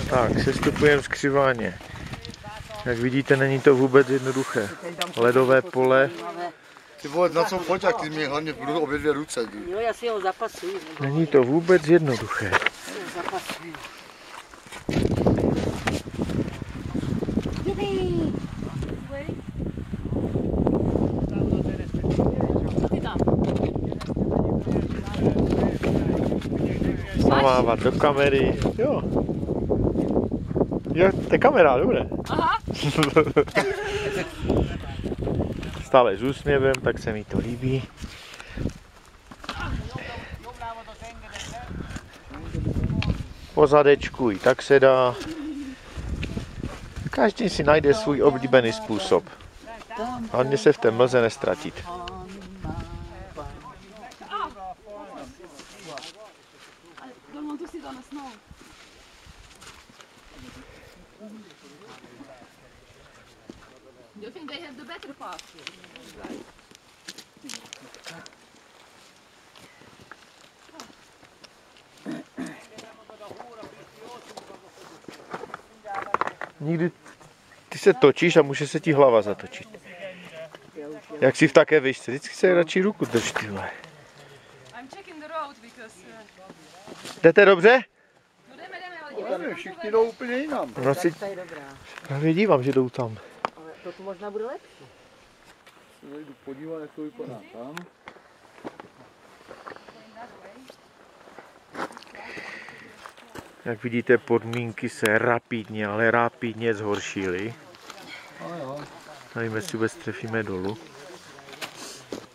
Tak, sestupujeme skřiváně. Jak vidíte, není to vůbec jednoduché. Ledové pole. Ty vole, na co pojď, jak ty mi hlavně budou obě dvě ruce. Jo, já si ho zapasuju. Není to vůbec jednoduché. Zapasuju. Namávat do kamery. Jo. Jo, to je kamera, dobré. Aha. Stále s úsměvem, tak se mi to líbí. Po zadečku i tak se dá. Každý si najde svůj oblíbený způsob. Hlavně se v té mlze nestratit. You think they have the better path here? Nikdy ty se točíš a může se ti hlava zatočit. Jak si v také výšce, vždycky se radši ruku drž, ty vole. Jdete dobře? Jdeme, všichni jdou úplně jinam. No si právě dívám, že jdou tam. Ale to tu možná bude lepší. Se jdu podívat, jak to vypadá tam. Jak vidíte, podmínky se rapidně, ale rapidně zhoršily. Nevím, jestli vůbec trefíme dolů.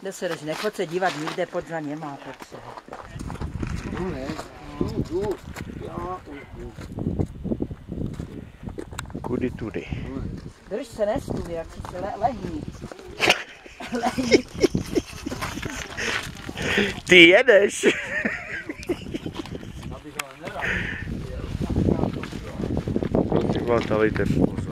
Kde se jdeš, nechod se dívat nikde, pod za něma, tak se. Kudy tudy. Drž se, nestuj, jak si se lehni. Lehni. Ty jedeš! Prosím vás, dávejte pozor.